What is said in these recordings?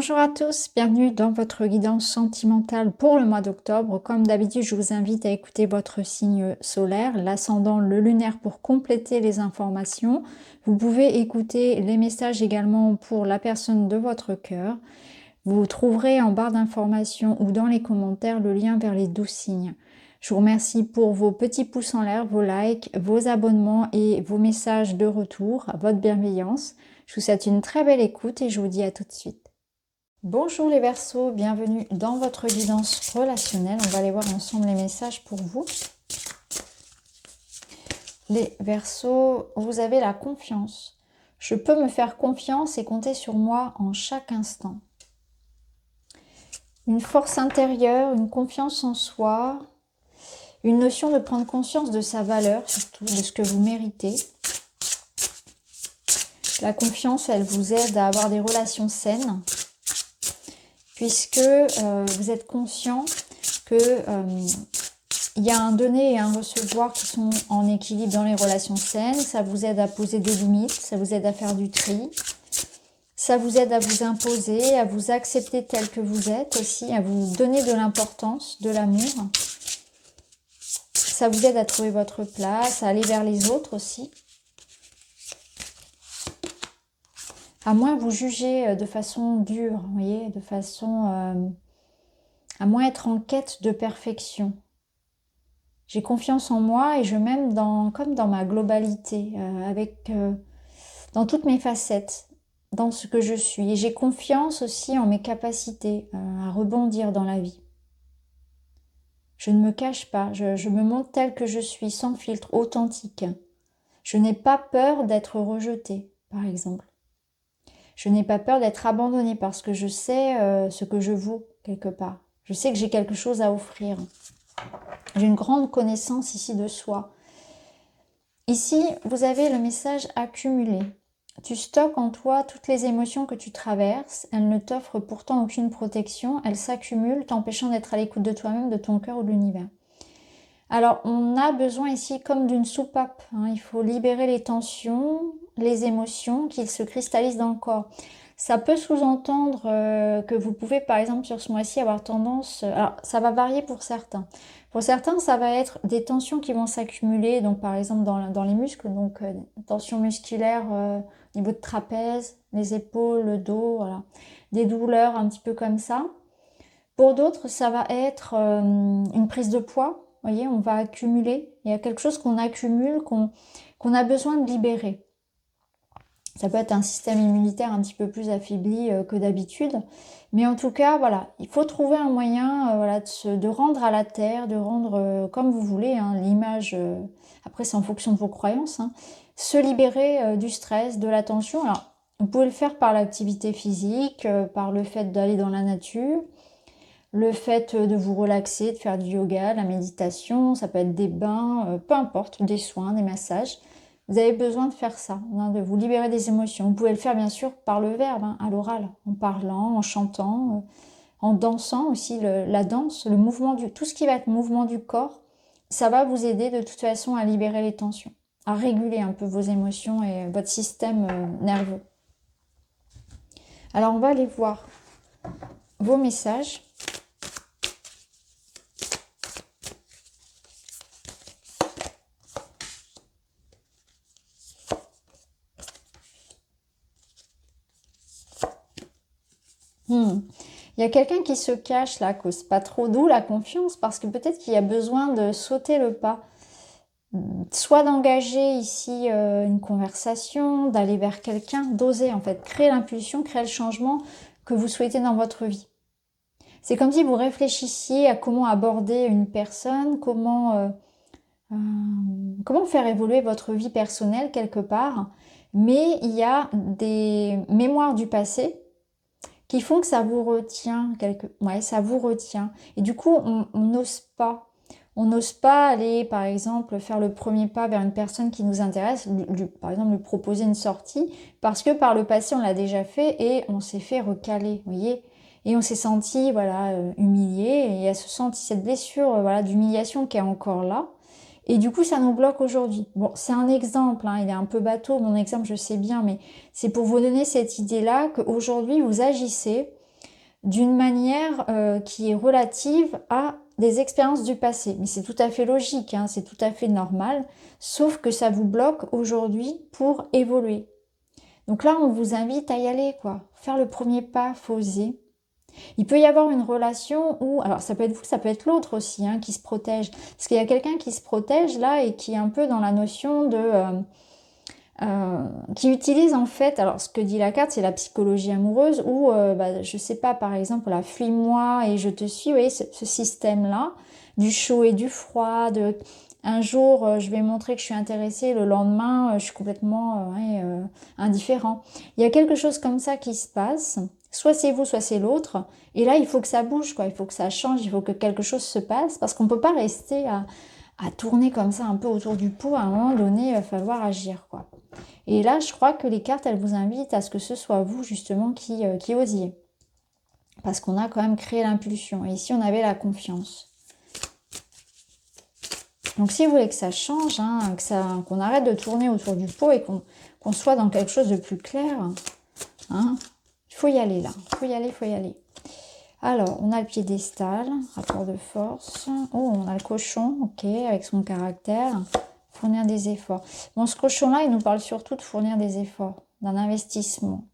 Bonjour à tous, bienvenue dans votre guidance sentimentale pour le mois d'octobre. Comme d'habitude, je vous invite à écouter votre signe solaire, l'ascendant, le lunaire pour compléter les informations. Vous pouvez écouter les messages également pour la personne de votre cœur. Vous trouverez en barre d'informations ou dans les commentaires le lien vers les 12 signes. Je vous remercie pour vos petits pouces en l'air, vos likes, vos abonnements et vos messages de retour, votre bienveillance. Je vous souhaite une très belle écoute et je vous dis à tout de suite. Bonjour les Verseaux, bienvenue dans votre guidance relationnelle. On va aller voir ensemble les messages pour vous. Les Verseaux, vous avez la confiance. Je peux me faire confiance et compter sur moi en chaque instant. Une force intérieure, une confiance en soi, une notion de prendre conscience de sa valeur, surtout de ce que vous méritez. La confiance, elle vous aide à avoir des relations saines, puisque vous êtes conscient que il y a un donner et un recevoir qui sont en équilibre dans les relations saines. Ça vous aide à poser des limites, ça vous aide à faire du tri, ça vous aide à vous imposer, à vous accepter tel que vous êtes aussi, à vous donner de l'importance, de l'amour. Ça vous aide à trouver votre place, à aller vers les autres aussi. À moins vous juger de façon dure, vous voyez, de façon à moins être en quête de perfection. J'ai confiance en moi et je m'aime comme dans ma globalité, dans toutes mes facettes, dans ce que je suis. Et j'ai confiance aussi en mes capacités à rebondir dans la vie. Je ne me cache pas, je me montre telle que je suis, sans filtre, authentique. Je n'ai pas peur d'être rejetée, par exemple. Je n'ai pas peur d'être abandonnée parce que je sais ce que je vaux quelque part. Je sais que j'ai quelque chose à offrir. J'ai une grande connaissance ici de soi. Ici, vous avez le message accumulé. Tu stockes en toi toutes les émotions que tu traverses. Elles ne t'offrent pourtant aucune protection. Elles s'accumulent, t'empêchant d'être à l'écoute de toi-même, de ton cœur ou de l'univers. Alors, on a besoin ici comme d'une soupape. Il faut libérer les tensions, les émotions qui se cristallisent dans le corps. Ça peut sous-entendre que vous pouvez, par exemple, sur ce mois-ci, avoir tendance... Alors, ça va varier pour certains. Pour certains, ça va être des tensions qui vont s'accumuler, donc par exemple dans les muscles, donc tensions musculaires au niveau de trapèze, les épaules, le dos, voilà. Des douleurs un petit peu comme ça. Pour d'autres, ça va être une prise de poids. Vous voyez, on va accumuler. Il y a quelque chose qu'on accumule, qu'on a besoin de libérer. Ça peut être un système immunitaire un petit peu plus affaibli que d'habitude. Mais en tout cas, voilà, il faut trouver un moyen de rendre à la terre, de rendre comme vous voulez, l'image, après c'est en fonction de vos croyances, se libérer du stress, de la tension. Alors, vous pouvez le faire par l'activité physique, par le fait d'aller dans la nature, le fait de vous relaxer, de faire du yoga, la méditation, ça peut être des bains, peu importe, des soins, des massages. Vous avez besoin de faire ça, de vous libérer des émotions. Vous pouvez le faire bien sûr par le verbe, à l'oral, en parlant, en chantant, en dansant aussi. La danse, le mouvement tout ce qui va être mouvement du corps, ça va vous aider de toute façon à libérer les tensions, à réguler un peu vos émotions et votre système nerveux. Alors on va aller voir vos messages. Il y a quelqu'un qui se cache là, cause pas trop, d'où la confiance, parce que peut-être qu'il y a besoin de sauter le pas, soit d'engager ici une conversation, d'aller vers quelqu'un, d'oser en fait, créer l'impulsion, créer le changement que vous souhaitez dans votre vie. C'est comme si vous réfléchissiez à comment aborder une personne, comment faire évoluer votre vie personnelle quelque part, mais il y a des mémoires du passé qui font que ça vous retient, ça vous retient. Et du coup, on n'ose pas. On n'ose pas aller, par exemple, faire le premier pas vers une personne qui nous intéresse, par exemple, lui proposer une sortie, parce que par le passé, on l'a déjà fait et on s'est fait recaler, vous voyez. Et on s'est senti, humilié, et il y a cette blessure, d'humiliation qui est encore là. Et du coup, ça nous bloque aujourd'hui. Bon, c'est un exemple, il est un peu bateau, mon exemple, je sais bien, mais c'est pour vous donner cette idée-là qu'aujourd'hui, vous agissez d'une manière qui est relative à des expériences du passé. Mais c'est tout à fait logique, hein, c'est tout à fait normal, sauf que ça vous bloque aujourd'hui pour évoluer. Donc là, on vous invite à y aller, quoi. Faire le premier pas, faut oser. Il peut y avoir une relation où, alors ça peut être vous, ça peut être l'autre aussi, hein, qui se protège. Parce qu'il y a quelqu'un qui se protège là et qui est un peu dans la notion de... qui utilise en fait, alors ce que dit la carte, c'est la psychologie amoureuse, où, je sais pas, par exemple, la fuis-moi et je te suis, vous voyez, ce système-là, du chaud et du froid, de un jour, je vais montrer que je suis intéressée, le lendemain, je suis complètement indifférent. Il y a quelque chose comme ça qui se passe, soit c'est vous, soit c'est l'autre, et là, il faut que ça bouge, quoi, il faut que ça change, il faut que quelque chose se passe, parce qu'on peut pas rester à tourner comme ça un peu autour du pot, à un moment donné, il va falloir agir, quoi. Et là, je crois que les cartes, elles vous invitent à ce que ce soit vous, justement, qui osiez. Parce qu'on a quand même créé l'impulsion. Et ici, on avait la confiance. Donc, si vous voulez que ça change, hein, qu'on arrête de tourner autour du pot et qu'on soit dans quelque chose de plus clair, hein, il faut y aller, là. Il faut y aller, il faut y aller. Alors, on a le piédestal, rapport de force. Oh, on a le cochon, ok, avec son caractère. Fournir des efforts. Bon, ce cochon-là, il nous parle surtout de fournir des efforts, d'un investissement.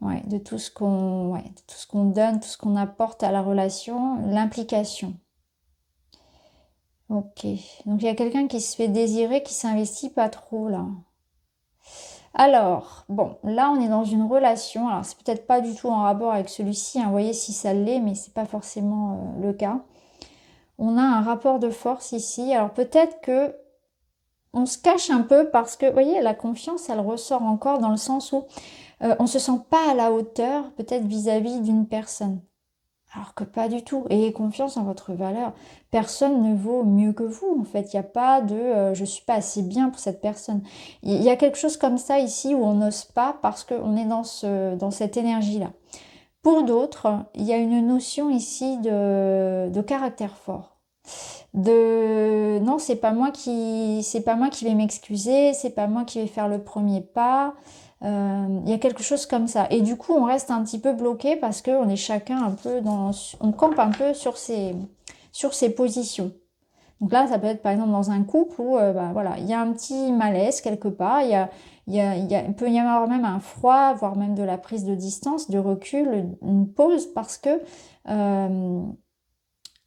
Ouais, de tout ce qu'on donne, tout ce qu'on apporte à la relation, l'implication. Ok. Donc, il y a quelqu'un qui se fait désirer, qui s'investit pas trop, là. Alors, bon, là, on est dans une relation. Alors, c'est peut-être pas du tout en rapport avec celui-ci. Hein, vous voyez si ça l'est, mais c'est pas forcément le cas. On a un rapport de force ici. Alors, peut-être que on se cache un peu parce que, vous voyez, la confiance, elle ressort encore dans le sens où on ne se sent pas à la hauteur, peut-être vis-à-vis d'une personne. Alors que pas du tout. Ayez confiance en votre valeur. Personne ne vaut mieux que vous, en fait. Il n'y a pas de je suis pas assez bien pour cette personne. Il y a quelque chose comme ça ici où on n'ose pas parce qu'on est dans cette énergie-là. Pour d'autres, il y a une notion ici de caractère fort. Non, c'est pas moi qui vais m'excuser, c'est pas moi qui vais faire le premier pas. Il y a quelque chose comme ça, et du coup on reste un petit peu bloqué parce que on est chacun un peu on campe un peu sur ses positions. Donc là, ça peut être par exemple dans un couple où voilà, il y a un petit malaise quelque part, il peut y avoir même un froid, voire même de la prise de distance, du recul, une pause, parce que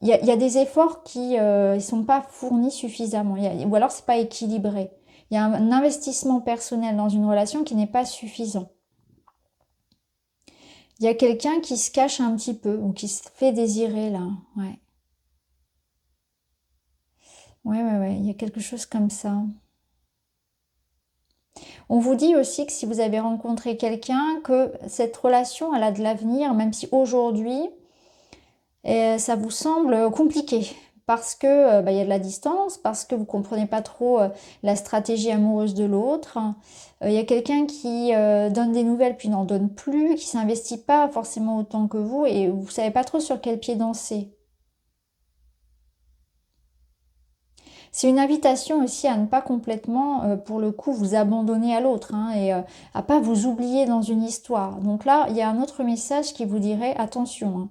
il y a des efforts qui ne sont pas fournis suffisamment, ou alors c'est pas équilibré. Il y a un investissement personnel dans une relation qui n'est pas suffisant. Il y a quelqu'un qui se cache un petit peu, ou qui se fait désirer là. Ouais. Ouais, il y a quelque chose comme ça. On vous dit aussi que si vous avez rencontré quelqu'un, que cette relation, elle a de l'avenir, même si aujourd'hui, ça vous semble compliqué. Parce que il y a de la distance, parce que vous comprenez pas trop la stratégie amoureuse de l'autre. Il y a quelqu'un qui donne des nouvelles puis n'en donne plus, qui s'investit pas forcément autant que vous et vous savez pas trop sur quel pied danser. C'est une invitation aussi à ne pas complètement, pour le coup, vous abandonner à l'autre, hein, et à pas vous oublier dans une histoire. Donc là, il y a un autre message qui vous dirait attention, hein.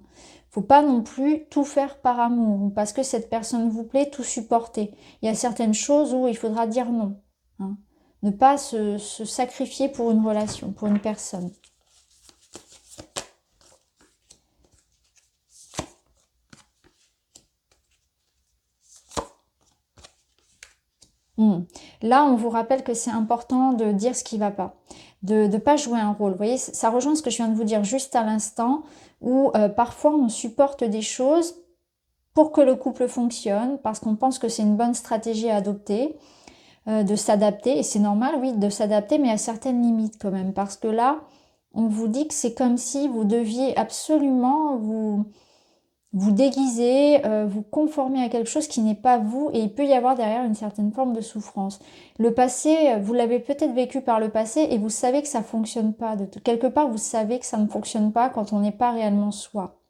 Faut pas non plus tout faire par amour ou parce que cette personne vous plaît, tout supporter. Il y a certaines choses où il faudra dire non, hein. Ne pas se sacrifier pour une relation, pour une personne. Là, on vous rappelle que c'est important de dire ce qui ne va pas, de ne pas jouer un rôle. Vous voyez, ça rejoint ce que je viens de vous dire juste à l'instant, où parfois on supporte des choses pour que le couple fonctionne, parce qu'on pense que c'est une bonne stratégie à adopter, de s'adapter, et c'est normal, oui, de s'adapter, mais à certaines limites quand même, parce que là, on vous dit que c'est comme si vous deviez absolument vous déguiser, vous conformer à quelque chose qui n'est pas vous, et il peut y avoir derrière une certaine forme de souffrance. Le passé, vous l'avez peut-être vécu par le passé et vous savez que ça fonctionne pas. Quelque part, vous savez que ça ne fonctionne pas quand on n'est pas réellement soi.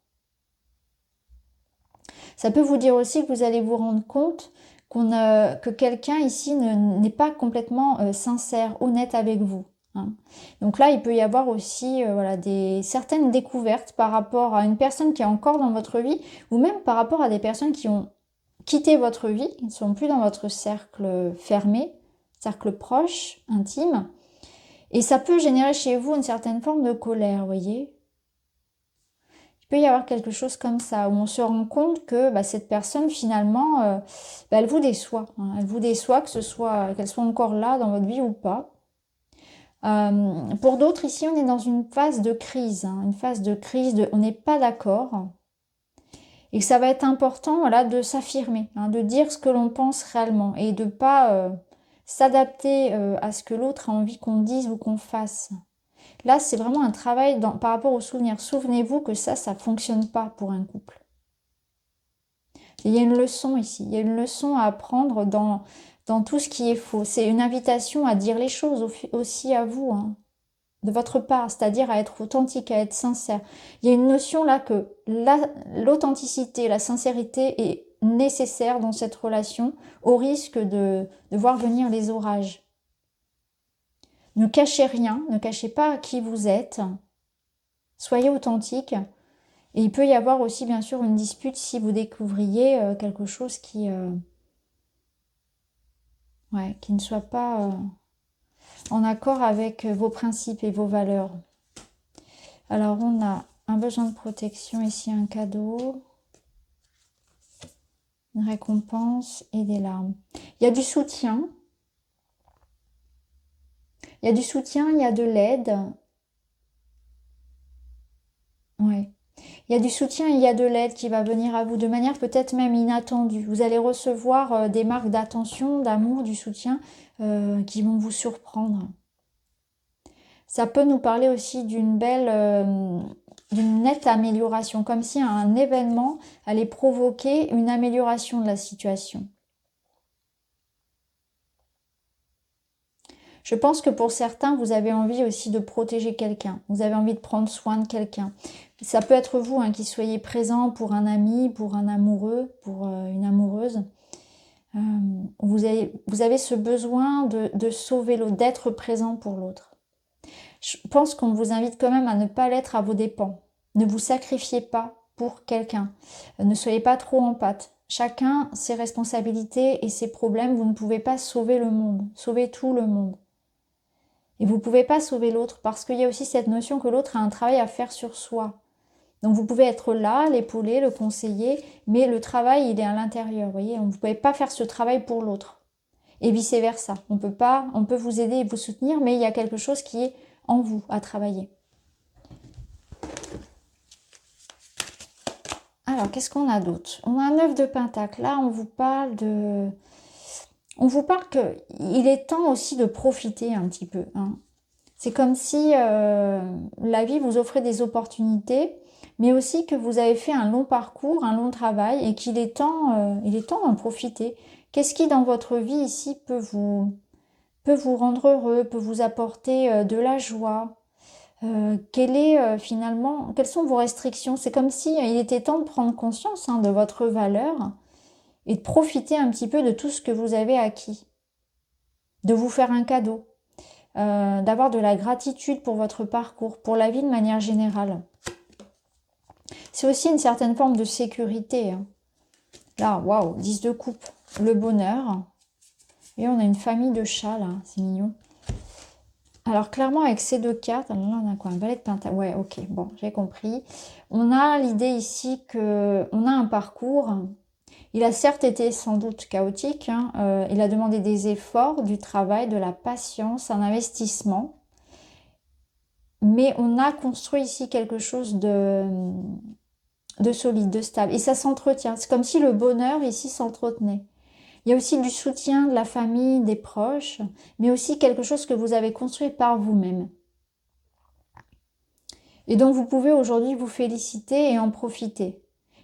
Ça peut vous dire aussi que vous allez vous rendre compte que quelqu'un ici n'est pas complètement sincère, honnête avec vous. hein. Donc là, il peut y avoir aussi voilà, certaines découvertes par rapport à une personne qui est encore dans votre vie, ou même par rapport à des personnes qui ont quitté votre vie, qui ne sont plus dans votre cercle fermé, cercle proche, intime. Et ça peut générer chez vous une certaine forme de colère, vous voyez. Il peut y avoir quelque chose comme ça, où on se rend compte que cette personne, finalement, elle vous déçoit, hein. Elle vous déçoit, qu'elle soit encore là dans votre vie ou pas. Pour d'autres, ici, on est dans une phase de crise, hein, une phase de crise, on n'est pas d'accord. Et que ça va être important, voilà, de s'affirmer, hein, de dire ce que l'on pense réellement et de pas s'adapter à ce que l'autre a envie qu'on dise ou qu'on fasse. Là, c'est vraiment un travail par rapport aux souvenirs. Souvenez-vous que ça fonctionne pas pour un couple. Il y a une leçon ici, il y a une leçon à apprendre dans tout ce qui est faux. C'est une invitation à dire les choses aussi à vous, hein, de votre part, c'est-à-dire à être authentique, à être sincère. Il y a une notion là que l'authenticité, la sincérité est nécessaire dans cette relation au risque de voir venir les orages. Ne cachez rien, ne cachez pas qui vous êtes. Soyez authentique. Et il peut y avoir aussi, bien sûr, une dispute si vous découvriez quelque chose qui ne soit pas en accord avec vos principes et vos valeurs. Alors, on a un besoin de protection, ici un cadeau, une récompense et des larmes. Il y a du soutien. Il y a du soutien, il y a de l'aide. Ouais. Il y a du soutien, il y a de l'aide qui va venir à vous de manière peut-être même inattendue. Vous allez recevoir des marques d'attention, d'amour, du soutien qui vont vous surprendre. Ça peut nous parler aussi d'une nette amélioration, comme si un événement allait provoquer une amélioration de la situation. Je pense que pour certains, vous avez envie aussi de protéger quelqu'un. Vous avez envie de prendre soin de quelqu'un. Ça peut être vous qui soyez présent pour un ami, pour un amoureux, pour une amoureuse. Vous avez ce besoin de sauver l'autre, d'être présent pour l'autre. Je pense qu'on vous invite quand même à ne pas l'être à vos dépens. Ne vous sacrifiez pas pour quelqu'un. Ne soyez pas trop en pâte. Chacun ses responsabilités et ses problèmes. Vous ne pouvez pas sauver le monde, sauver tout le monde. Et vous ne pouvez pas sauver l'autre parce qu'il y a aussi cette notion que l'autre a un travail à faire sur soi. Donc vous pouvez être là, l'épauler, le conseiller, mais le travail, il est à l'intérieur. Vous voyez, vous ne pouvez pas faire ce travail pour l'autre. Et vice-versa. On peut vous aider et vous soutenir, mais il y a quelque chose qui est en vous à travailler. Alors, qu'est-ce qu'on a d'autre? On a un 9 de Pentacle. Là, on vous parle qu'il est temps aussi de profiter un petit peu, hein. C'est comme si la vie vous offrait des opportunités, mais aussi que vous avez fait un long parcours, un long travail, et qu'il est temps d'en profiter. Qu'est-ce qui, dans votre vie ici, peut vous rendre heureux, peut vous apporter de la joie? Quelles sont vos restrictions? C'est comme si il était temps de prendre conscience de votre valeur et de profiter un petit peu de tout ce que vous avez acquis. De vous faire un cadeau. D'avoir de la gratitude pour votre parcours, pour la vie de manière générale. C'est aussi une certaine forme de sécurité, hein. Là, waouh, 10 de coupe, le bonheur. Et on a une famille de chats, là, c'est mignon. Alors, clairement, avec ces deux cartes, alors là, on a quoi? Un valet de pentacle. Ouais, ok, bon, j'ai compris. On a l'idée ici qu'on a un parcours. Il a certes été sans doute chaotique, hein. Il a demandé des efforts, du travail, de la patience, un investissement. Mais on a construit ici quelque chose de solide, de stable. Et ça s'entretient. C'est comme si le bonheur ici s'entretenait. Il y a aussi du soutien de la famille, des proches, mais aussi quelque chose que vous avez construit par vous-même. Et donc vous pouvez aujourd'hui vous féliciter et en profiter.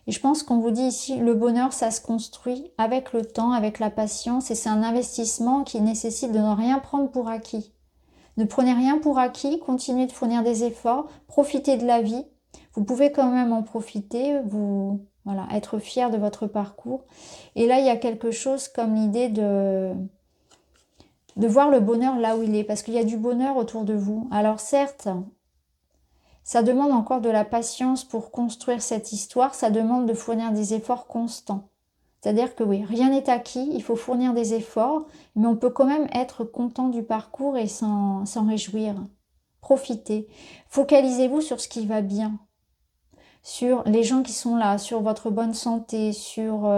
Et je pense qu'on vous dit ici, le bonheur, ça se construit avec le temps, avec la patience, et c'est un investissement qui nécessite de ne rien prendre pour acquis. Ne prenez rien pour acquis, continuez de fournir des efforts, profitez de la vie. Vous pouvez quand même en profiter, être fier de votre parcours. Et là, il y a quelque chose comme l'idée de voir le bonheur là où il est, parce qu'il y a du bonheur autour de vous. Alors certes, ça demande encore de la patience pour construire cette histoire, ça demande de fournir des efforts constants. C'est-à-dire que oui, rien n'est acquis, il faut fournir des efforts, mais on peut quand même être content du parcours et s'en réjouir. Profitez. Focalisez-vous sur ce qui va bien, sur les gens qui sont là, sur votre bonne santé, sur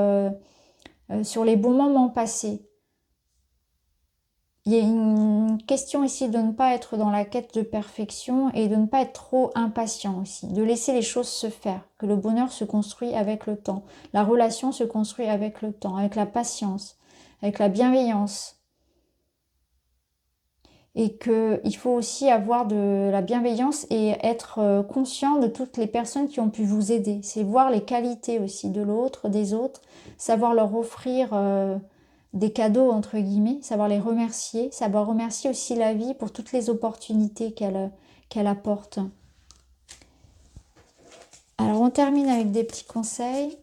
les bons moments passés. Il y a une question ici de ne pas être dans la quête de perfection et de ne pas être trop impatient aussi, de laisser les choses se faire, que le bonheur se construit avec le temps, la relation se construit avec le temps, avec la patience, avec la bienveillance. Et qu'il faut aussi avoir de la bienveillance et être conscient de toutes les personnes qui ont pu vous aider. C'est voir les qualités aussi de l'autre, des autres, savoir leur offrir des cadeaux, entre guillemets, savoir les remercier, savoir remercier aussi la vie pour toutes les opportunités qu'elle apporte. Alors on termine avec des petits conseils.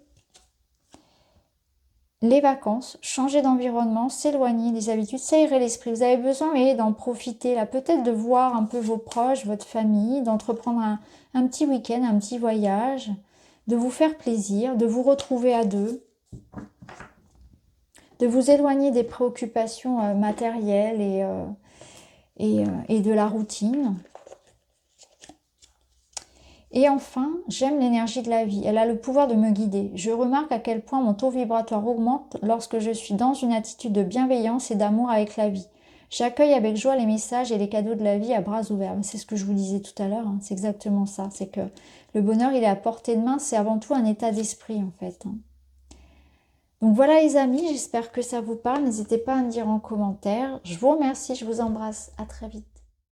Les vacances, changer d'environnement, s'éloigner des habitudes, s'aérer l'esprit. Vous avez besoin d'en profiter, là, peut-être de voir un peu vos proches, votre famille, d'entreprendre un petit week-end, un petit voyage, de vous faire plaisir, de vous retrouver à deux, de vous éloigner des préoccupations matérielles et de la routine. Et enfin, j'aime l'énergie de la vie. Elle a le pouvoir de me guider. Je remarque à quel point mon taux vibratoire augmente lorsque je suis dans une attitude de bienveillance et d'amour avec la vie. J'accueille avec joie les messages et les cadeaux de la vie à bras ouverts. C'est ce que je vous disais tout à l'heure, hein. C'est exactement ça. C'est que le bonheur, il est à portée de main. C'est avant tout un état d'esprit, en fait, hein. Donc voilà les amis, j'espère que ça vous parle. N'hésitez pas à me dire en commentaire. Je vous remercie, je vous embrasse. À très vite.